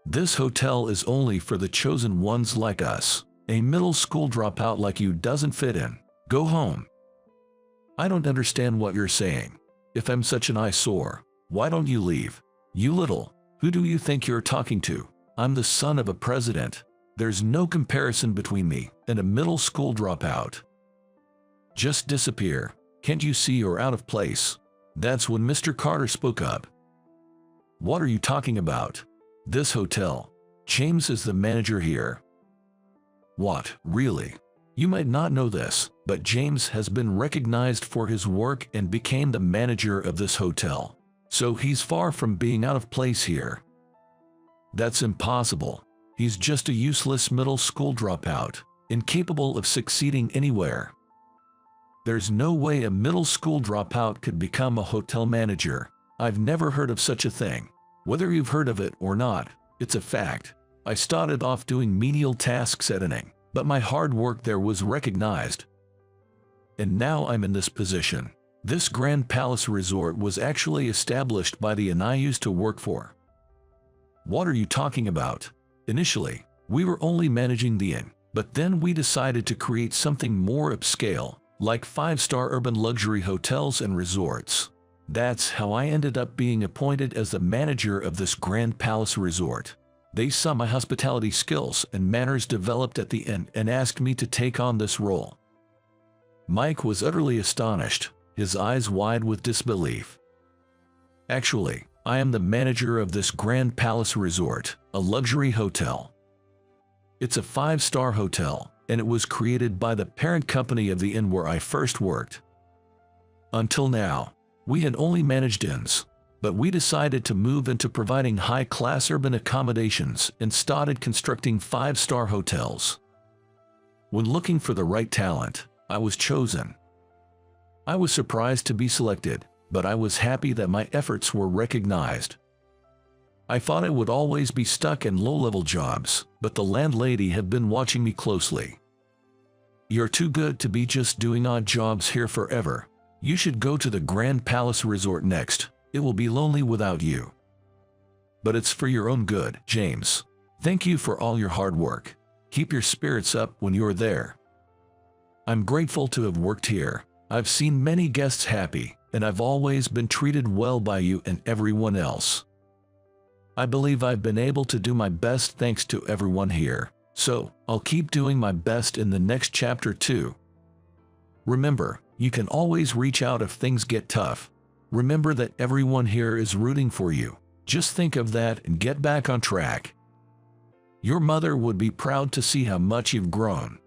This hotel is only for the chosen ones like us. A middle school dropout like you doesn't fit in. Go home." "I don't understand what you're saying. If I'm such an eyesore, why don't you leave? You little, who do you think you're talking to? I'm the son of a president. There's no comparison between me and a middle school dropout. Just disappear. Can't you see you're out of place? That's when Mr. Carter spoke up. What are you talking about? This hotel. James is the manager here. What, really? You might not know this, but James has been recognized for his work and became the manager of this hotel. So he's far from being out of place here. That's impossible. He's just a useless middle school dropout, incapable of succeeding anywhere. There's no way a middle school dropout could become a hotel manager. I've never heard of such a thing. Whether you've heard of it or not, it's a fact. I started off doing menial tasks editing, but my hard work there was recognized. And now I'm in this position. This Grand Palace Resort was actually established by the inn I used to work for. What are you talking about? Initially, we were only managing the inn, but then we decided to create something more upscale, like 5-star urban luxury hotels and resorts. That's how I ended up being appointed as the manager of this Grand Palace Resort. They saw my hospitality skills and manners developed at the inn and asked me to take on this role. Mike was utterly astonished, his eyes wide with disbelief. Actually, I am the manager of this Grand Palace Resort, a luxury hotel. It's a 5-star hotel, and it was created by the parent company of the inn where I first worked. Until now, we had only managed inns, but we decided to move into providing high-class urban accommodations and started constructing 5-star hotels. When looking for the right talent, I was chosen. I was surprised to be selected, but I was happy that my efforts were recognized. I thought I would always be stuck in low-level jobs, but the landlady had been watching me closely. You're too good to be just doing odd jobs here forever. You should go to the Grand Palace Resort next. It will be lonely without you. But it's for your own good, James. Thank you for all your hard work. Keep your spirits up when you're there. I'm grateful to have worked here. I've seen many guests happy, and I've always been treated well by you and everyone else. I believe I've been able to do my best thanks to everyone here, so I'll keep doing my best in the next chapter too. Remember, you can always reach out if things get tough. Remember that everyone here is rooting for you. Just think of that and get back on track. Your mother would be proud to see how much you've grown.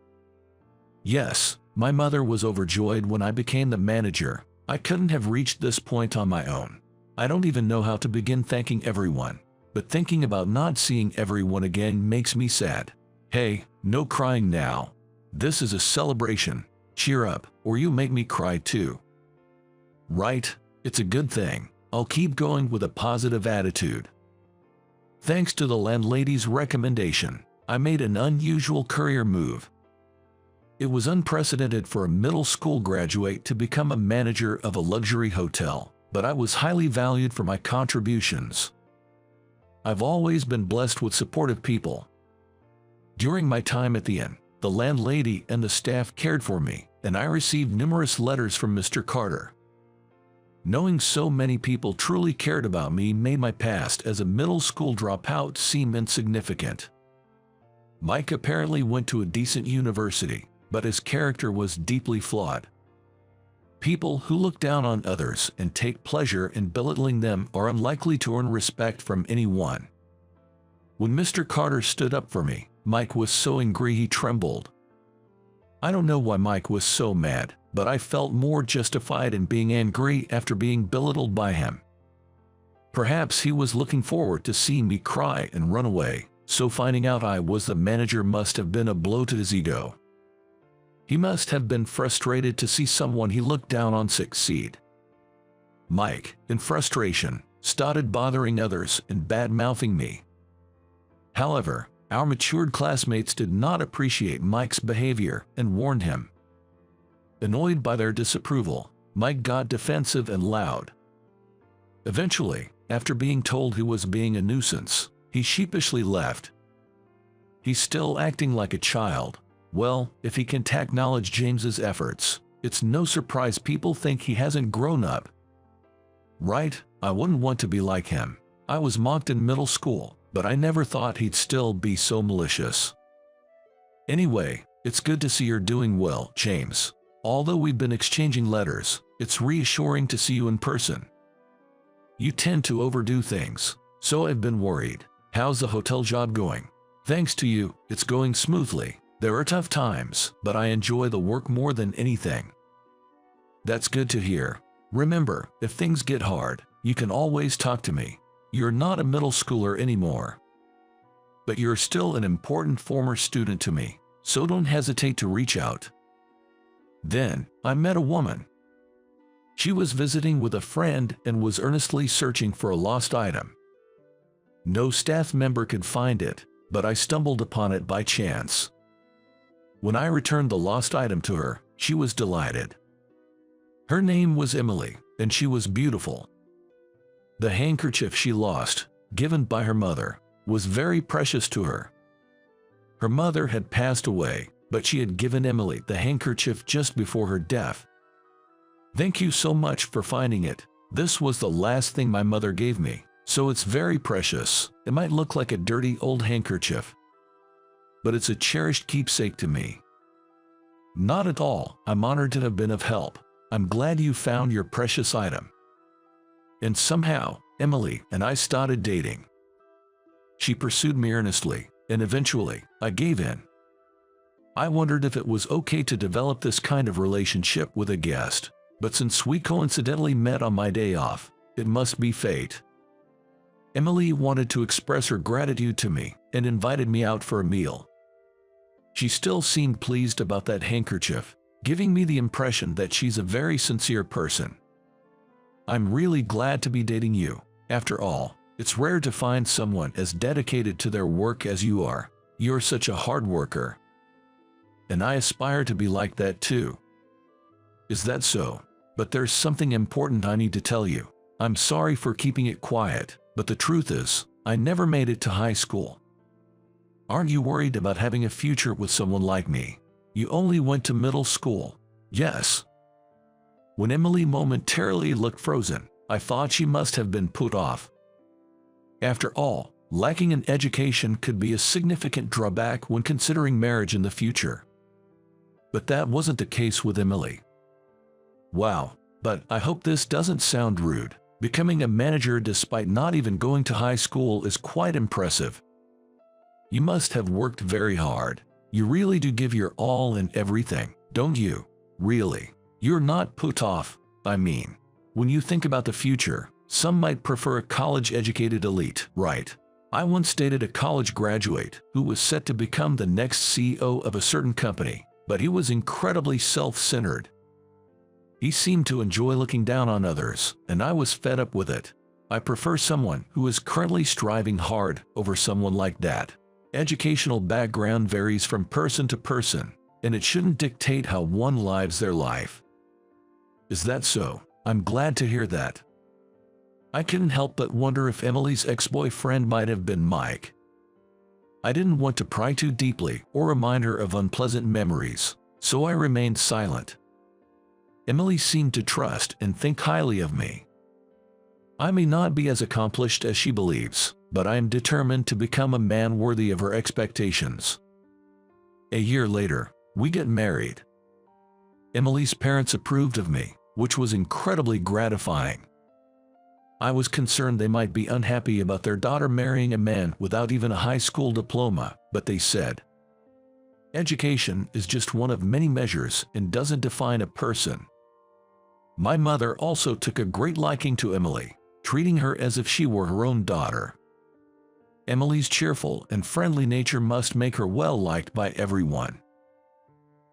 Yes, my mother was overjoyed when I became the manager. I couldn't have reached this point on my own. I don't even know how to begin thanking everyone, but thinking about not seeing everyone again makes me sad. Hey, no crying now. This is a celebration. Cheer up, or you make me cry too. Right? It's a good thing. I'll keep going with a positive attitude. Thanks to the landlady's recommendation, I made an unusual career move. It was unprecedented for a middle school graduate to become a manager of a luxury hotel, but I was highly valued for my contributions. I've always been blessed with supportive people. During my time at the inn, the landlady and the staff cared for me, and I received numerous letters from Mr. Carter. Knowing so many people truly cared about me made my past as a middle school dropout seem insignificant. Mike apparently went to a decent university, but his character was deeply flawed. People who look down on others and take pleasure in belittling them are unlikely to earn respect from anyone. When Mr. Carter stood up for me, Mike was so angry he trembled. I don't know why Mike was so mad, but I felt more justified in being angry after being belittled by him. Perhaps he was looking forward to seeing me cry and run away, so finding out I was the manager must have been a blow to his ego. He must have been frustrated to see someone he looked down on succeed. Mike, in frustration, started bothering others and bad-mouthing me. However, our matured classmates did not appreciate Mike's behavior and warned him. Annoyed by their disapproval, Mike got defensive and loud. Eventually, after being told he was being a nuisance, he sheepishly left. He's still acting like a child. Well, if he can acknowledge James's efforts, it's no surprise people think he hasn't grown up. Right? I wouldn't want to be like him. I was mocked in middle school, but I never thought he'd still be so malicious. Anyway, it's good to see you're doing well, James. Although we've been exchanging letters, it's reassuring to see you in person. You tend to overdo things, so I've been worried. How's the hotel job going? Thanks to you, it's going smoothly. There are tough times, but I enjoy the work more than anything. That's good to hear. Remember, if things get hard, you can always talk to me. You're not a middle schooler anymore. But you're still an important former student to me, so don't hesitate to reach out. Then, I met a woman. She was visiting with a friend and was earnestly searching for a lost item. No staff member could find it, but I stumbled upon it by chance. When I returned the lost item to her, she was delighted. Her name was Emily, and she was beautiful. The handkerchief she lost, given by her mother, was very precious to her. Her mother had passed away, but she had given Emily the handkerchief just before her death. Thank you so much for finding it. This was the last thing my mother gave me, so it's very precious. It might look like a dirty old handkerchief, but it's a cherished keepsake to me. Not at all. I'm honored to have been of help. I'm glad you found your precious item. And somehow, Emily and I started dating. She pursued me earnestly, and eventually, I gave in. I wondered if it was okay to develop this kind of relationship with a guest, but since we coincidentally met on my day off, it must be fate. Emily wanted to express her gratitude to me and invited me out for a meal. She still seemed pleased about that handkerchief, giving me the impression that she's a very sincere person. I'm really glad to be dating you. After all, it's rare to find someone as dedicated to their work as you are. You're such a hard worker. And I aspire to be like that too. Is that so? But there's something important I need to tell you. I'm sorry for keeping it quiet, but the truth is, I never made it to high school. Aren't you worried about having a future with someone like me? You only went to middle school. Yes. When Emily momentarily looked frozen, I thought she must have been put off. After all, lacking an education could be a significant drawback when considering marriage in the future. But that wasn't the case with Emily. Wow, but I hope this doesn't sound rude. Becoming a manager despite not even going to high school is quite impressive. You must have worked very hard. You really do give your all in everything, don't you? Really. You're not put off. I mean, when you think about the future, some might prefer a college-educated elite, right? I once dated a college graduate who was set to become the next CEO of a certain company, but he was incredibly self-centered. He seemed to enjoy looking down on others, and I was fed up with it. I prefer someone who is currently striving hard over someone like that. Educational background varies from person to person, and it shouldn't dictate how one lives their life. Is that so? I'm glad to hear that. I couldn't help but wonder if Emily's ex-boyfriend might have been Mike. I didn't want to pry too deeply or remind her of unpleasant memories, so I remained silent. Emily seemed to trust and think highly of me. I may not be as accomplished as she believes, but I am determined to become a man worthy of her expectations. A year later, we get married. Emily's parents approved of me, which was incredibly gratifying. I was concerned they might be unhappy about their daughter marrying a man without even a high school diploma, but they said, "Education is just one of many measures and doesn't define a person." My mother also took a great liking to Emily, treating her as if she were her own daughter. Emily's cheerful and friendly nature must make her well liked by everyone.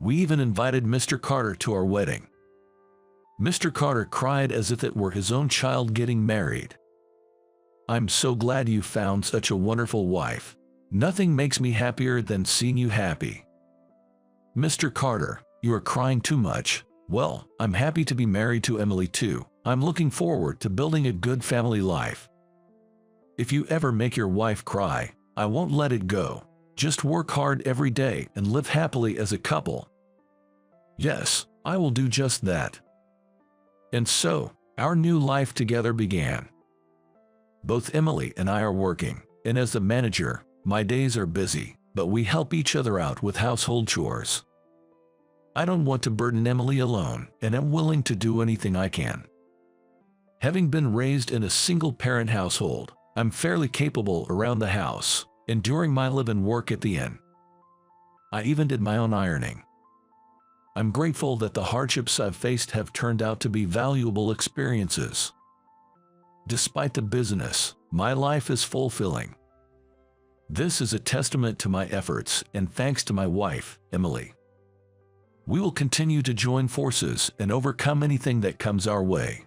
We even invited Mr. Carter to our wedding. Mr. Carter cried as if it were his own child getting married. "I'm so glad you found such a wonderful wife. Nothing makes me happier than seeing you happy." "Mr. Carter, you are crying too much." "Well, I'm happy to be married to Emily too. I'm looking forward to building a good family life." If you ever make your wife cry, I won't let it go. Just work hard every day and live happily as a couple. Yes, I will do just that. And so, our new life together began. Both Emily and I are working, and as the manager, my days are busy, but we help each other out with household chores. I don't want to burden Emily alone, and am willing to do anything I can. Having been raised in a single-parent household, I'm fairly capable around the house, and during my live-in work at the inn. I even did my own ironing. I'm grateful that the hardships I've faced have turned out to be valuable experiences. Despite the busyness, my life is fulfilling. This is a testament to my efforts and thanks to my wife, Emily. We will continue to join forces and overcome anything that comes our way.